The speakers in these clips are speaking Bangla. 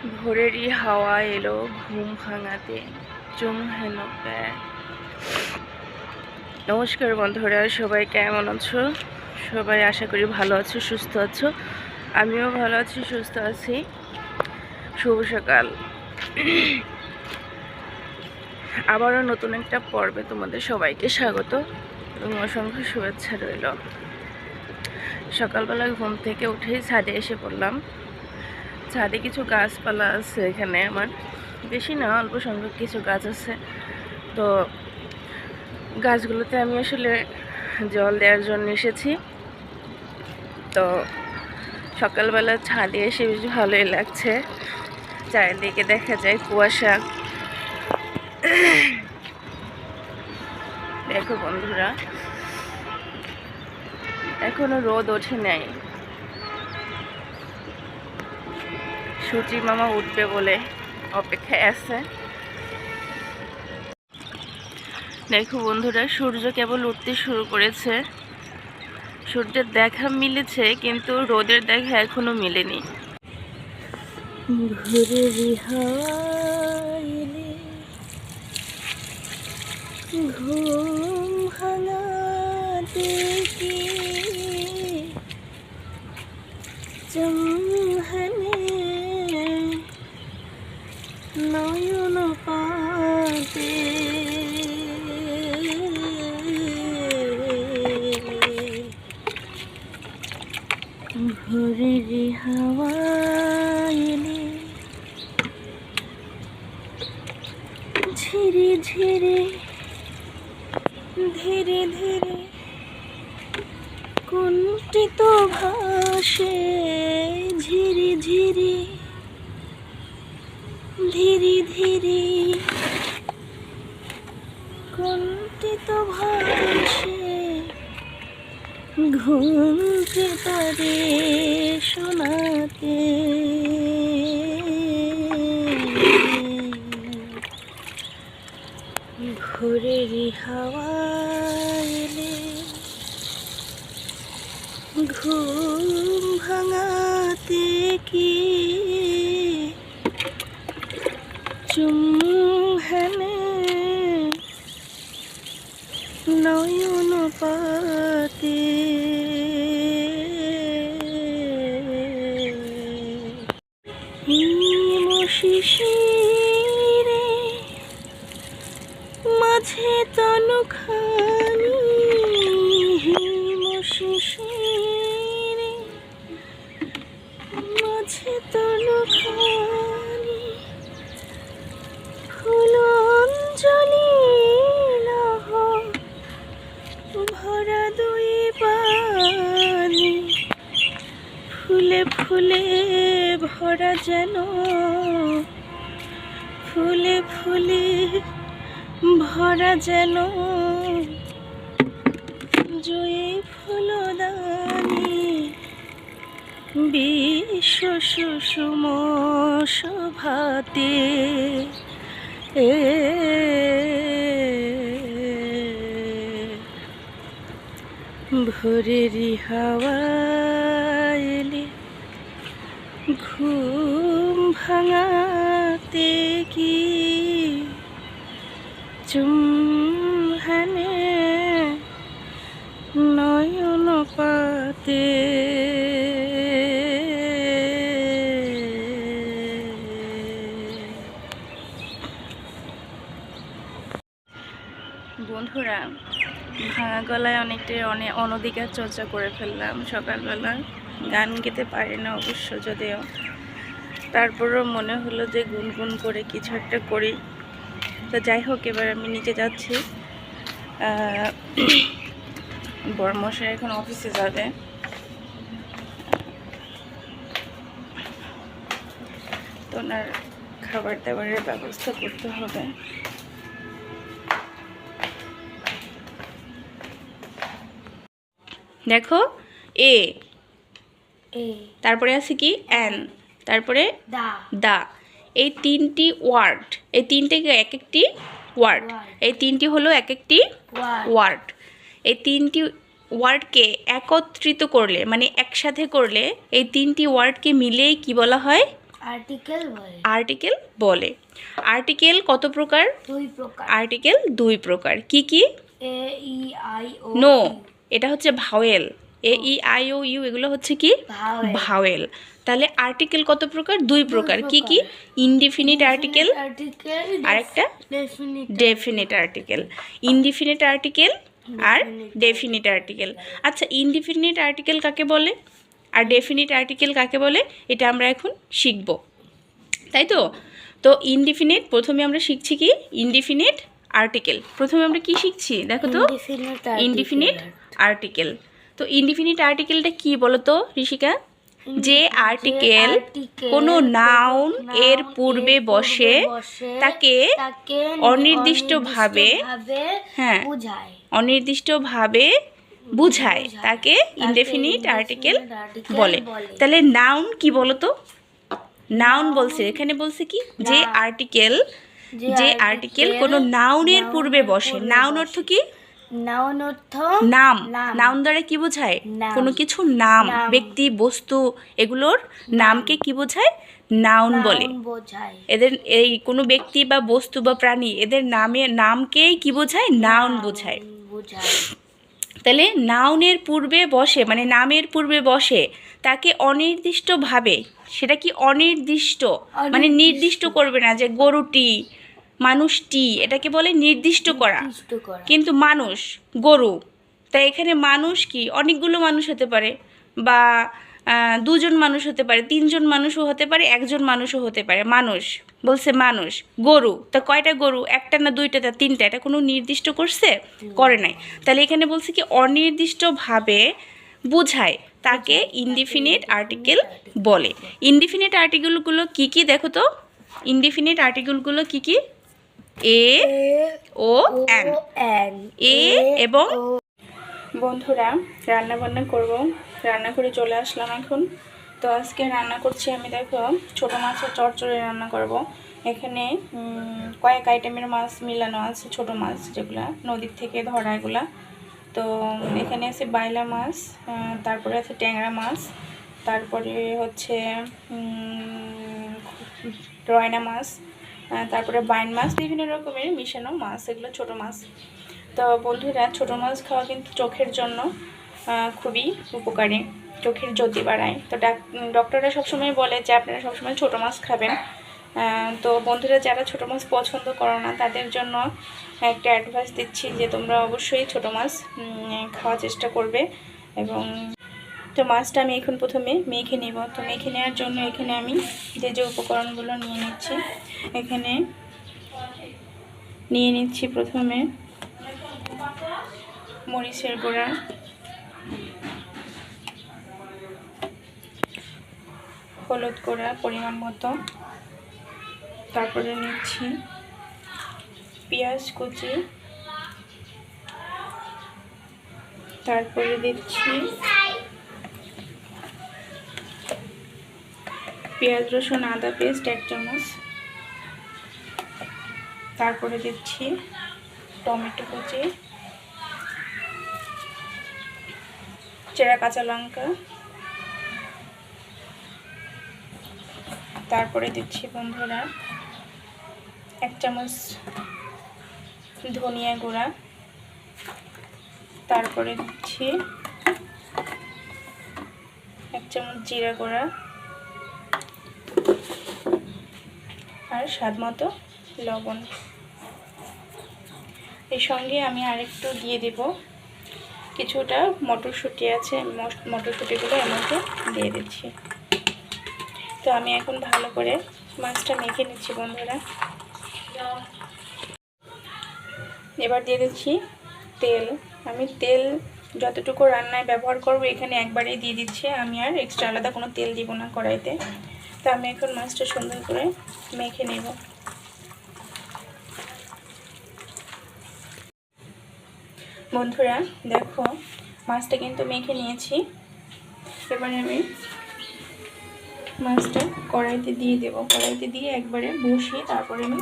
ভোরেরই হাওয়া এলো ঘুম ভাঙাতে, চুম হেন প্যার। নমস্কার বন্ধুরা, সবাই কেমন আছো? সবাই আশা করি ভালো আছো, সুস্থ আছো। আমিও ভালো আছি, সুস্থ আছি। শুভ সকাল। আবারও নতুন একটা পর্বে তোমাদের সবাইকে স্বাগত এবং অসংখ্য শুভেচ্ছা রইল। সকালবেলা ঘুম থেকে উঠেই ছাদে এসে পড়লাম। ছাদে কিছু গাছপালা আছে, এখানে আমার বেশি না, অল্প সংখ্যক কিছু গাছ আছে। তো গাছগুলোতে আমি আসলে জল দেওয়ার জন্য এসেছি। তো সকালবেলা ছাদে এসে বেশ ভালোই লাগছে। চারিদিকে দেখা যায় কুয়াশা। দেখো বন্ধুরা, এখনো রোদ ওঠে নাই। সূর্য মামা উঠবে বলে অপেক্ষায় আছে। দেখো বন্ধুরা, সূর্য কেবল উঠতে শুরু করেছে। সূর্যের দেখা মিলেছে, কিন্তু রোদের দেখা এখনো মেলেনি। ভোরেরই হাওয়া এলে ঘুম ভাঙাতে কি চুমহানে নয়ন পাতে ভোরেরই হাওয়া এলে ঝিরে ঝিরে ধীরে ধীরে কুণ্ঠিত ভাসে, ঝিরে ঝিরে ধীরে ধীরে কুণ্ঠিত ভাসে, ঘুমকে পারে শোনাতে। ভোরেরই হাওয়া এলে ঘুম ভাঙাতে কি চুমহানে নয়ন পাতে। হিম শিশিরে মাঝে তনুখানি, হিম শিশিরে মাঝে তনুখানি, ফুল অঞ্জলি লহ ভরা দুই পানি, ফুলে ফুলে ভরা যেন, ফুলে ফুলে ভরা যেন জয়ী ফুলদানি, বিশ্ব সুষুম শোভাতে। ভোরেরই হাওয়া এলে ঘুম ভাঙাতে কি চুমহানে নয়ন পাতে। বন্ধুরা, ভাঙা গলায় অনেকটাই অনধিকার চর্চা করে ফেললাম সকালবেলা। গান গেতে পারি না অবশ্য, যদিও তারপরেও মনে হলো যে গুনগুন করে কিছু একটা করি। তো যাই হোক, এবার আমি নিচে যাচ্ছি। বড়মশাই এখন অফিসে যাবে। তো ওনার খাবার দাবারের ব্যবস্থা করতে হবে। দেখো, এ, তারপরে আছে কি অ্যান, তারপরে দা। এই তিনটি ওয়ার্ড, এই তিনটে এক একটি ওয়ার্ড, এই তিনটি হলো এক একটি ওয়ার্ড। এই তিনটি ওয়ার্ডকে একত্রিত করলে, মানে একসাথে করলে, এই তিনটি ওয়ার্ডকে মিলেই কি বলা হয়? আর্টিকেল বলে। আর্টিকেল কত প্রকার? 2 প্রকার। আর্টিকেল 2 প্রকার। কি কি? এ ই আই ও। নো, এটা হচ্ছে vowel. A E I O U এগুলো হচ্ছে কি? ভাওয়েল। তাহলে আর্টিকেল কত প্রকার? 2 প্রকার। কি কি? ইনডিফিনিট আর্টিকেল, আরেকটা ডেফিনিট আর্টিকেল। ইনডিফিনিট আর্টিকেল আর ডেফিনিট আর্টিকেল। আচ্ছা, ইনডিফিনিট আর্টিকেল কাকে বলে আর ডেফিনিট আর্টিকেল কাকে বলে এটা আমরা এখন শিখব, তাই তো? তো ইনডিফিনিট প্রথমে আমরা শিখছি কি? Indefinite article. প্রথমে আমরা কি শিখছি দেখো তো? Indefinite article. তো ইনডিফিনিট আর্টিকেলটা কি বলো তো ঋষিকা? যে আর্টিকেল কোনো নাউন এর পূর্বে বসে তাকে অনির্দিষ্টভাবে অনির্দিষ্টভাবে বুঝায় তাকে ইনডেফিনিট আর্টিকেল বলে। তাহলে নাউন কি বলো তো? নাউন বলছে, এখানে বলছে কি? যে আর্টিকেল কোনো নাউনের পূর্বে বসে। নাউন অর্থ কি? নাউন অর্থ নাম। নাউন দ্বারা কি বোঝায়? কোনো কিছু নাম, ব্যক্তি, বস্তু, এগুলোর নামকে কি বোঝায়? নাউন বলে। এদের এই কোনো ব্যক্তি বা বস্তু বা প্রাণী এদের নামকেই কি বোঝায়? নাউন বোঝায়। তাহলে নাউনের পূর্বে বসে মানে নামের পূর্বে বসে তাকে অনির্দিষ্টভাবে, সেটা কি অনির্দিষ্ট মানে নির্দিষ্ট করবে না যে গরুটি, মানুষটি, এটাকে বলে নির্দিষ্ট করা। কিন্তু মানুষ, গরু, তাই এখানে মানুষ কি? অনেকগুলো মানুষ হতে পারে, বা 2 জন মানুষ হতে পারে, 3 জন মানুষও হতে পারে, 1 জন মানুষও হতে পারে। মানুষ বলছে মানুষ। গরু, তা কয়টা গরু? 1টা না 2টা না 3টা? এটা কোনো নির্দিষ্ট করছে? করে নাই। তাহলে এখানে বলছে কি? অনির্দিষ্টভাবে বুঝায় তাকে ইনডিফিনিট আর্টিকেল বলে। ইনডিফিনিট আর্টিকেলগুলো কি কি দেখো তো? ইনডিফিনিট আর্টিকেলগুলো কি কি? এ, ও, এন। এ এবং বন্ধুরা রান্না বান্না করব, রান্না করে চলে আসলাম এখন। তো আজকে রান্না করছি আমি, দেখো ছোটো মাছের চচ্চড়ি রান্না করব। এখানে কয়েক আইটেমের মাছ মিলানো আছে, ছোটো মাছ যেগুলো নদীর থেকে ধরা এগুলা। তো এখানে আছে বাইলা মাছ, তারপরে আছে ট্যাংরা মাছ, তারপরে হচ্ছে রয়না মাছ, তারপরে বাইন মাছ, বিভিন্ন রকমের মিশানো মাছ, এগুলো ছোটো মাছ। তো বন্ধুরা ছোটো মাছ খাওয়া কিন্তু চোখের জন্য খুবই উপকারী, চোখের জ্যোতি বাড়ায়। তো ডক্টররা সবসময় বলে যে আপনারা সবসময় ছোটো মাছ খাবেন। তো বন্ধুরা যারা ছোটো মাছ পছন্দ করো না তাদের জন্য একটা অ্যাডভাইস দিচ্ছি যে তোমরা অবশ্যই ছোটো মাছ খাওয়ার চেষ্টা করবে। এবং তো মাছটা আমি এখন প্রথমে মেখে নেব। তো মেখে নেওয়ার জন্য এখানে আমি যে উপকরণগুলো নিয়ে নিচ্ছি, এখানে নিয়ে নিচ্ছি প্রথমে মরিচের গুঁড়া, হলুদ গুঁড়া পরিমাণ মতো, তারপরে নিচ্ছি পেঁয়াজ কুচি, তারপরে দিচ্ছি পেঁয়াজ রসুন আদা পেস্ট 1 চামচ, তারপরে দিচ্ছি টমেটো কুচি, চেরা কাঁচা লঙ্কা, তারপরে দিচ্ছি বন্ধুরা 1 চামচ ধনিয়া গুঁড়া, তারপরে দিচ্ছি 1 চামচ জিরা গুঁড়া, আর স্বাদ মতো লবণ। এর সঙ্গে আমি আরেকটু দিয়ে দেব কিছুটা মটরশুঁটি আছে, মটরশুঁটিগুলো এর মধ্যে দিয়ে দিচ্ছি। তো আমি এখন ভালো করে মাছটা মেখে নিচ্ছি বন্ধুরা। এবার দিয়ে দিচ্ছি তেল। আমি তেল যতটুকু রান্নায় ব্যবহার করব এখানে একবারেই দিয়ে দিচ্ছি, আমি আর এক্সট্রা আলাদা কোনো তেল দিব না কড়াইতে। তো আমি এখন মাছটা সুন্দর করে মেখে নেব। বন্ধুরা দেখো মাছটা কিন্তু মেখে নিয়েছি। এবারে আমি মাছটা কড়াইতে দিয়ে দেব, কড়াইতে দিয়ে একবারে বসিয়ে তারপরে আমি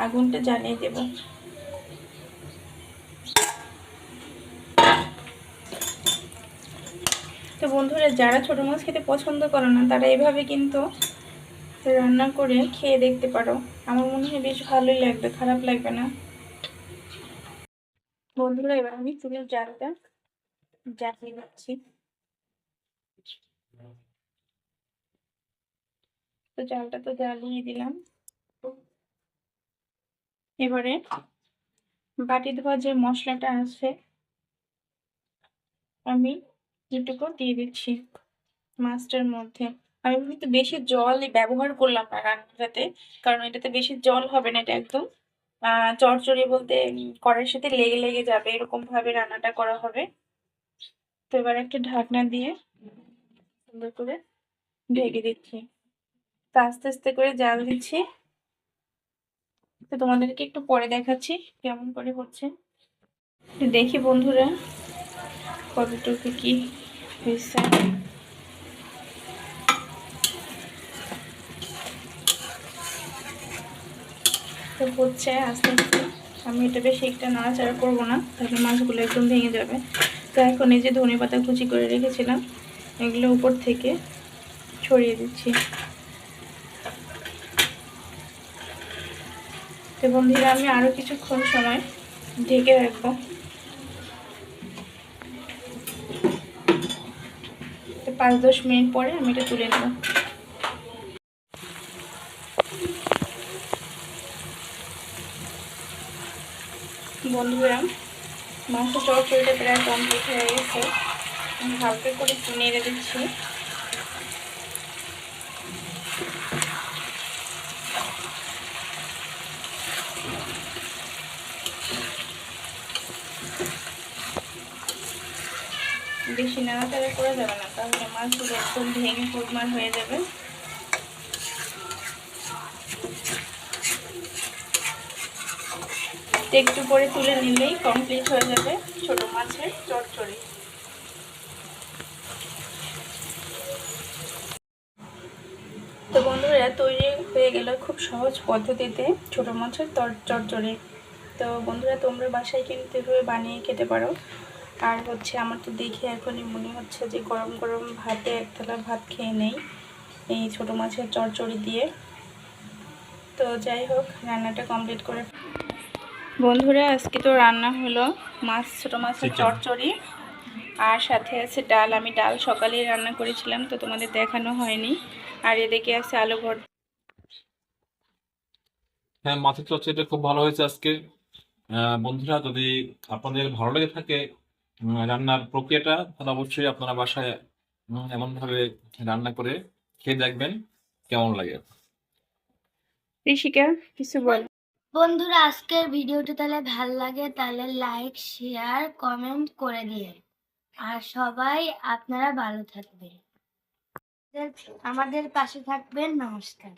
আগুনটা জ্বালিয়ে দেব। তো বন্ধুরা যারা ছোটো মাছ খেতে পছন্দ করে না তারা এভাবে কিন্তু রান্না করে খেয়ে দেখতে পারো। আমার মনে হয় বেশ ভালোই লাগবে, খারাপ লাগবে না। বন্ধুরা, এবার আমি চুলের জালটা জ্বালিয়ে দিচ্ছি। তো জালটা তো জ্বালিয়ে দিলাম। এবারে বাটি ধোয়া যে মশলাটা আছে আমি এটুকু দিয়ে দিচ্ছি মাছটার মধ্যে। আমি কিন্তু বেশি জল ব্যবহার করলাম না রান্নাটাতে, কারণ এটাতে বেশি জল হবে না। এটা একদম চড়চড়ি বলতে কড়াইয়ের সাথে লেগে লেগে যাবে, এরকম ভাবে রান্নাটা করা হবে। তো এবার একটা ঢাকনা দিয়ে সুন্দর করে ঢেকে দিচ্ছি। তো আস্তে আস্তে করে জাল দিচ্ছি। তো তোমাদেরকে একটু পরে দেখাচ্ছি কেমন করে হচ্ছে। তো দেখি বন্ধুরা কতটুকু কি হয়েছে। তো হচ্ছে আস্তে আস্তে। আমি এটা বেশি একটা নাড়াচাড়া করবো না, তাহলে মাছগুলো একদম ভেঙে যাবে। তো এখন এই যে ধনেপাতা কুচি করে রেখেছিলাম এগুলো উপর থেকে ছড়িয়ে দিচ্ছি। তো বন্ধুরা, আমি আরো কিছুক্ষণ সময় ঢেকে রাখবো। তো 5-10 মিনিট পরে আমি এটা তুলে নেব। বন্ধুরা, মাংস চড়চড়িটা প্রায় কমপ্লিট হয়ে গেছে। আমি হালকা করে নেড়ে দিচ্ছি। বেশি নাড়াচাড়া করা যাবে না, তাহলে মাছগুলো একদম ভেঙে চুরমার হয়ে যাবে। একটু পরে তুলে নিলেই কমপ্লিট হয়ে যাবে ছোট মাছের চচ্চড়ি। তো বন্ধুরা, তৈরি হয়ে গেল খুব সহজ পদ্ধতিতে ছোট মাছের চচ্চড়ি। তো বন্ধুরা, তোমরা বাসায় কিন্তু এভাবে বানিয়ে খেতে পারো। আর হচ্ছে আমার তো দেখে এখনই মনে হচ্ছে যে গরম গরম ভাতে এক থালা ভাত খেয়ে নেই এই ছোট মাছের চচ্চড়ি দিয়ে। তো যাই হোক, রান্নাটা কমপ্লিট করে বন্ধুরা, আজকে তো রান্না হলো ছোট মাছের চচ্চড়ি আর সাথে আছে ডাল। আমি ডাল সকালেই রান্না করেছিলাম, তো তোমাদের দেখানো হয়নি। আর এদিকে আছে আলু ভর্তা। হ্যাঁ, মাছের চচ্চড়িটা খুব ভালো হয়েছে আজকে। বন্ধুরা, যদি আপনাদের ভালো লেগে থাকে রান্নার প্রক্রিয়াটা, তাহলে অবশ্যই আপনারা বাসায় এমন ভাবে রান্না করে খেয়ে দেখবেন কেমন লাগে। ঋষিকা, কিছু বল। বন্ধুরা, আজকের ভিডিওটি তাহলে ভাল লাগে তাহলে লাইক শেয়ার কমেন্ট করে দিয়ে, আর সবাই আপনারা ভালো থাকবেন, আমাদের পাশে থাকবেন। নমস্কার।